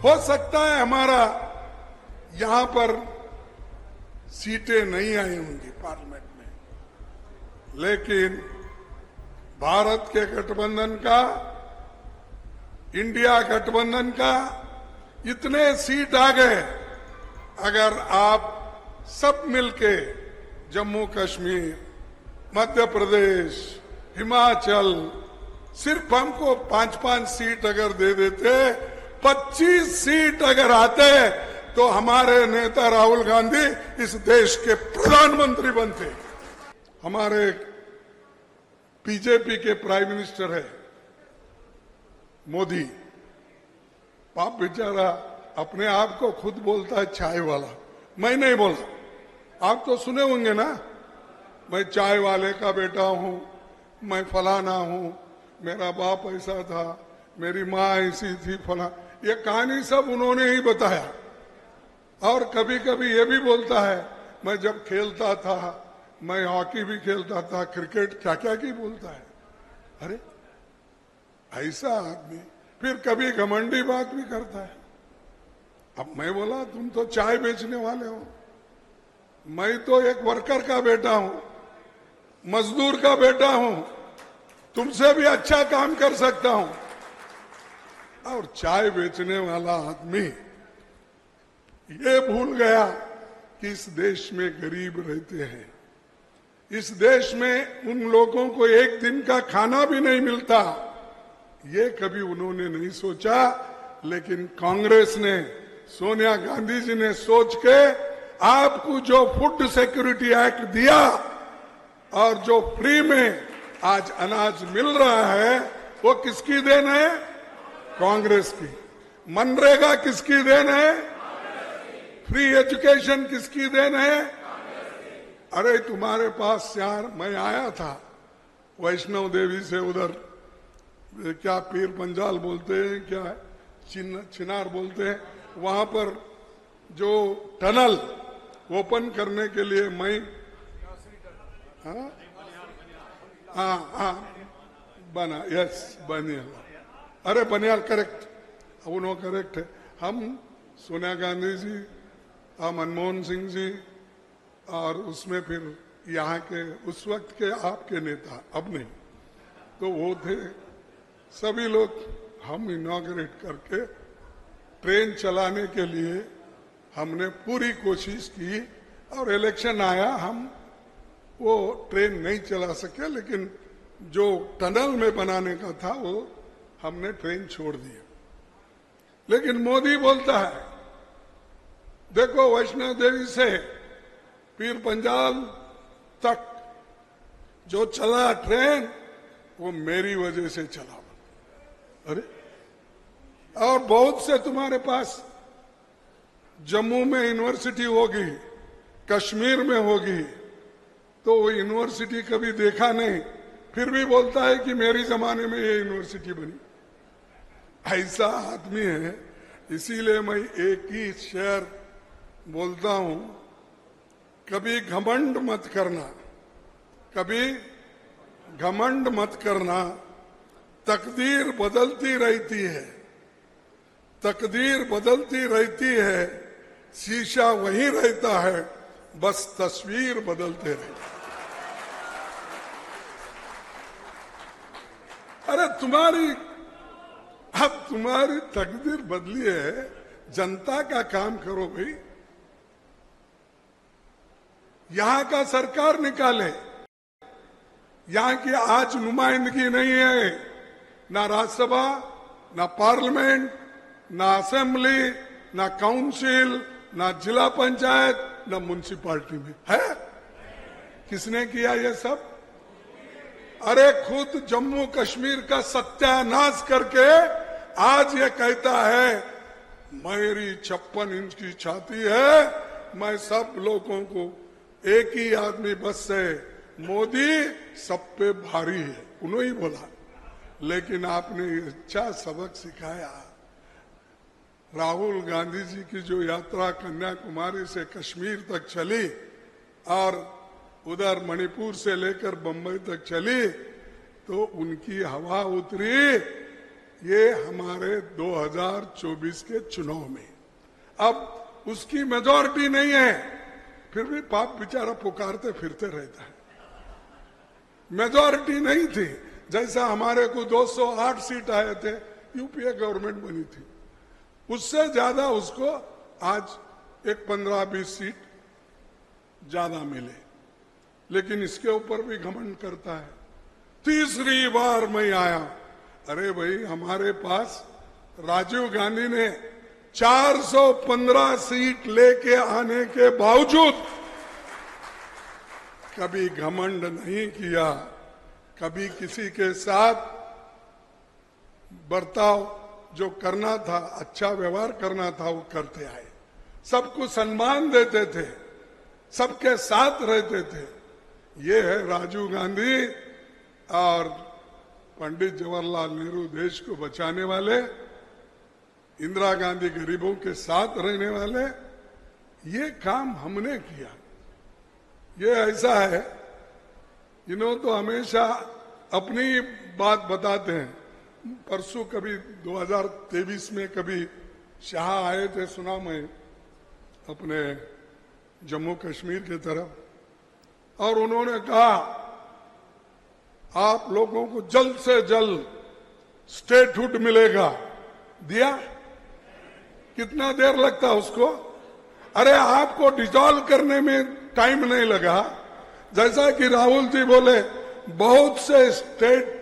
हो सकता है हमारा यहां पर सीटें नहीं आई होंगी पार्लियामेंट में, लेकिन भारत के गठबंधन का, इंडिया गठबंधन का इतने सीट आ गए, अगर आप सब मिलके जम्मू कश्मीर, मध्य प्रदेश, हिमाचल सिर्फ हमको 5-5 सीट अगर दे देते, 25 सीट अगर आते, तो हमारे नेता राहुल गांधी इस देश के प्रधानमंत्री बनते। हमारे बीजेपी के प्राइम मिनिस्टर है मोदी, बाप बेचारा अपने आप को खुद बोलता है चाय वाला। मैं नहीं बोला, आप तो सुने होंगे ना, मैं चाय वाले का बेटा हूं, मैं फलाना हूं, मेरा बाप ऐसा था, मेरी माँ ऐसी थी, फला, ये कहानी सब उन्होंने ही बताया। और कभी कभी ये भी बोलता है मैं जब खेलता था, मैं हॉकी भी खेलता था, क्रिकेट, क्या क्या की बोलता है। अरे ऐसा आदमी फिर कभी घमंडी बात भी करता है। अब मैं बोला तुम तो चाय बेचने वाले हो, मैं तो एक वर्कर का बेटा हूं, मजदूर का बेटा हूं, तुमसे भी अच्छा काम कर सकता हूं। और चाय बेचने वाला आदमी ये भूल गया कि इस देश में गरीब रहते हैं, इस देश में उन लोगों को एक दिन का खाना भी नहीं मिलता, ये कभी उन्होंने नहीं सोचा। लेकिन कांग्रेस ने, सोनिया गांधी जी ने सोच के आपको जो फूड सिक्योरिटी एक्ट दिया और जो फ्री में आज अनाज मिल रहा है, वो किसकी देन है? कांग्रेस की। मनरेगा किसकी देन है? फ्री एजुकेशन किसकी देन है? अरे तुम्हारे पास यार, मैं आया था वैष्णव देवी से, उधर क्या पीर पंजाल बोलते हैं, क्या चिनार बोलते हैं, वहां पर जो टनल ओपन करने के लिए मैं बना, यस बनियाल, अरे बनियाल करेक्ट, उन्हों करेक्ट है। हम सोनिया गांधी जी, मनमोहन सिंह जी, और उसमें फिर यहाँ के उस वक्त के आपके नेता, अब नहीं, तो वो थे सभी लोग। हम इनॉग्रेट करके ट्रेन चलाने के लिए हमने पूरी कोशिश की, और इलेक्शन आया, हम वो ट्रेन नहीं चला सके, लेकिन जो टनल में बनाने का था वो हमने ट्रेन छोड़ दिया। लेकिन मोदी बोलता है देखो वैष्णव देवी से पीर पंजाल तक जो चला ट्रेन, वो मेरी वजह से चला। अरे और बहुत से तुम्हारे पास जम्मू में यूनिवर्सिटी होगी, कश्मीर में होगी, तो वो यूनिवर्सिटी कभी देखा नहीं, फिर भी बोलता है कि मेरी जमाने में ये यूनिवर्सिटी बनी। ऐसा आदमी है। इसीलिए मैं एक ही शेर बोलता हूं, कभी घमंड मत करना, कभी घमंड मत करना। तकदीर बदलती रहती है, तकदीर बदलती रहती है, शीशा वहीं रहता है, बस तस्वीर बदलते रहती। अरे अब तुम्हारी तकदीर बदली है, जनता का काम करो भाई। यहां का सरकार निकाले, यहां की आज नुमाइंदगी नहीं है, ना राज्यसभा, ना पार्लियामेंट, ना असेंबली, ना काउंसिल, ना जिला पंचायत, ना म्युनिसिपैलिटी में है। किसने किया ये सब? अरे खुद जम्मू कश्मीर का सत्यानाश करके आज ये कहता है मेरी 56 इंच की छाती है, मैं सब लोगों को एक ही आदमी बस से, मोदी सब पे भारी है, उन्होंने ही बोला। लेकिन आपने अच्छा सबक सिखाया। राहुल गांधी जी की जो यात्रा कन्याकुमारी से कश्मीर तक चली और उधर मणिपुर से लेकर बंबई तक चली, तो उनकी हवा उतरी ये हमारे 2024 के चुनाव में। अब उसकी मेजॉरिटी नहीं है, फिर भी पाप बेचारा पुकारते फिरते रहता है। मेजॉरिटी नहीं थी, जैसा हमारे को 208 सीट आए थे, यूपीए गवर्नमेंट बनी थी, उससे ज्यादा उसको आज एक 15-20 सीट ज्यादा मिले, लेकिन इसके ऊपर भी घमंड करता है। तीसरी बार मैं आया। अरे भाई, हमारे पास राजीव गांधी ने 415 सीट लेके आने के बावजूद कभी घमंड नहीं किया, कभी किसी के साथ बर्ताव जो करना था, अच्छा व्यवहार करना था, वो करते आए। सबको सम्मान देते थे, सबके साथ रहते थे। ये है राजीव गांधी और पंडित जवाहरलाल नेहरू देश को बचाने वाले, इंदिरा गांधी गरीबों के साथ रहने वाले। ये काम हमने किया। ये ऐसा है, इन्होंने तो हमेशा अपनी बात बताते हैं। परसों कभी 2023 में कभी शाह आए थे, सुना मैं, अपने जम्मू कश्मीर की तरफ, और उन्होंने कहा आप लोगों को जल्द से जल्द स्टेटहुड मिलेगा। दिया? कितना देर लगता उसको? अरे आपको डिसॉल्व करने में टाइम नहीं लगा। जैसा कि राहुल जी बोले, बहुत से स्टेट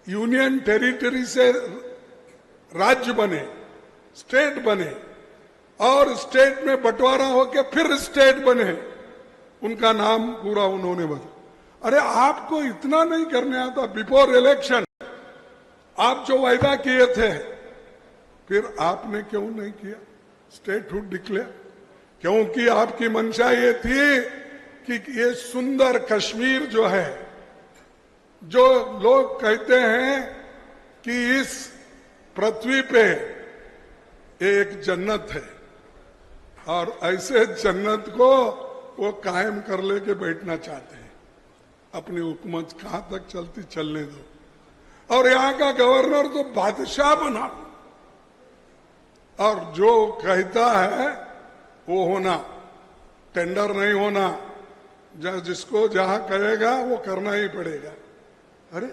यूनियन टेरिटरी से राज्य बने, स्टेट बने, और स्टेट में बंटवारा होके फिर स्टेट बने, उनका नाम पूरा उन्होंने बदला। अरे आपको इतना नहीं करने आता? बिफोर इलेक्शन आप जो वायदा किए थे, फिर आपने क्यों नहीं किया स्टेटहुड डिक्लेयर? क्योंकि आपकी मंशा ये थी कि ये सुंदर कश्मीर जो है, जो लोग कहते हैं कि इस पृथ्वी पे एक जन्नत है, और ऐसे जन्नत को वो कायम कर लेके बैठना चाहते हैं। अपनी हुकूमत कहां तक चलती, चलने दो। और यहाँ का गवर्नर तो बादशाह बना, और जो कहता है वो होना, टेंडर नहीं होना, जिसको जहां कहेगा वो करना ही पड़ेगा। अरे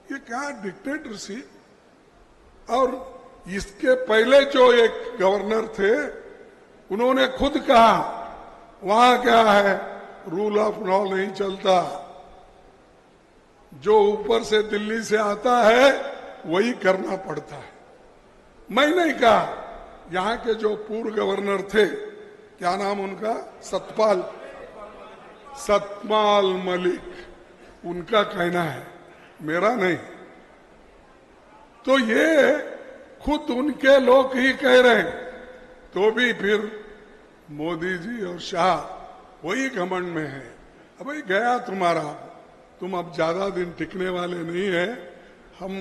ये क्या डिक्टेटरसी। और इसके पहले जो एक गवर्नर थे, उन्होंने खुद कहा वहां क्या है, रूल ऑफ लॉ नहीं चलता, जो ऊपर से दिल्ली से आता है वही करना पड़ता है। मैं नहीं कहा, यहां के जो पूर्व गवर्नर थे, क्या नाम उनका, सतपाल मलिक, उनका कहना है, मेरा नहीं। तो ये खुद उनके लोग ही कह रहे हैं, तो भी फिर मोदी जी और शाह वही घमंड में है। अब गया तुम्हारा, तुम अब ज्यादा दिन टिकने वाले नहीं है। हम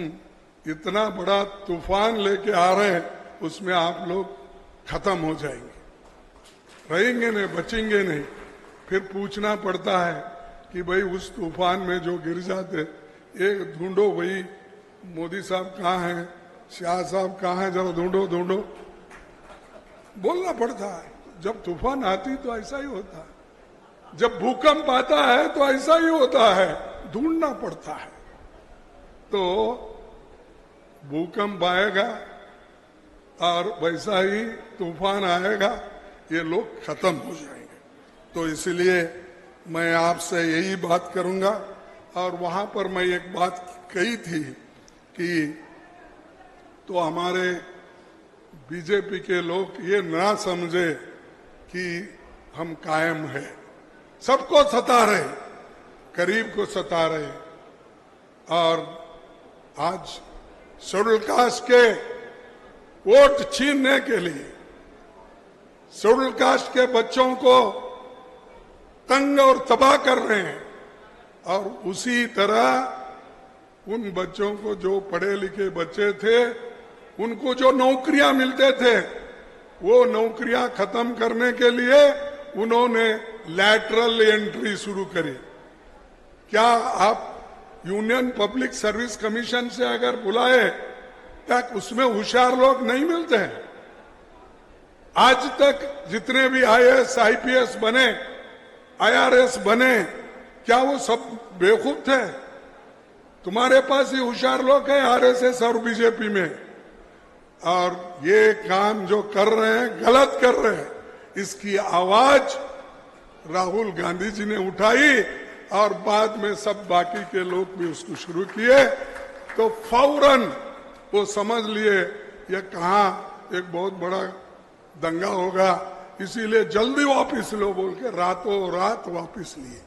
इतना बड़ा तूफान लेके आ रहे हैं, उसमें आप लोग खत्म हो जाएंगे, रहेंगे नहीं, बचेंगे नहीं। फिर पूछना पड़ता है कि भाई उस तूफान में जो गिर जाते, एक ढूंढो, वही मोदी साहब कहाँ हैं, शाह साहब कहाँ हैं, जरा ढूंढो। बोलना पड़ता है। जब तूफान आती तो ऐसा ही होता है, जब भूकंप आता है तो ऐसा ही होता है, ढूंढना पड़ता है। तो भूकंप आएगा और वैसा ही तूफान आएगा, ये लोग खत्म हो जाएंगे। तो इसलिए मैं आपसे यही बात करूंगा। और वहां पर मैं एक बात कही थी कि तो हमारे बीजेपी के लोग ये ना समझे कि हम कायम है, सबको सता रहे, गरीब को सता रहे। और आज शेड्यूल कास्ट के वोट छीनने के लिए, शेड्यूल कास्ट के बच्चों को तंग और तबाह कर रहे हैं। और उसी तरह उन बच्चों को, जो पढ़े लिखे बच्चे थे, उनको जो नौकरियां मिलते थे, वो नौकरियां खत्म करने के लिए उन्होंने लैटरल एंट्री शुरू करी। क्या आप यूनियन पब्लिक सर्विस कमीशन से अगर बुलाए, क्या उसमें होशियार लोग नहीं मिलते हैं? आज तक जितने भी आईएएस आईपीएस बने, आईआरएस बने, क्या वो सब बेवकूफ थे? तुम्हारे पास ही होशियार लोग हैं आरएसएस और बीजेपी में, और ये काम जो कर रहे हैं गलत कर रहे हैं। इसकी आवाज राहुल गांधी जी ने उठाई और बाद में सब बाकी के लोग भी उसको शुरू किए, तो फौरन वो समझ लिए ये कहां एक बहुत बड़ा दंगा होगा, इसीलिए जल्दी वापस लो बोल के रातों रात वापस लिए।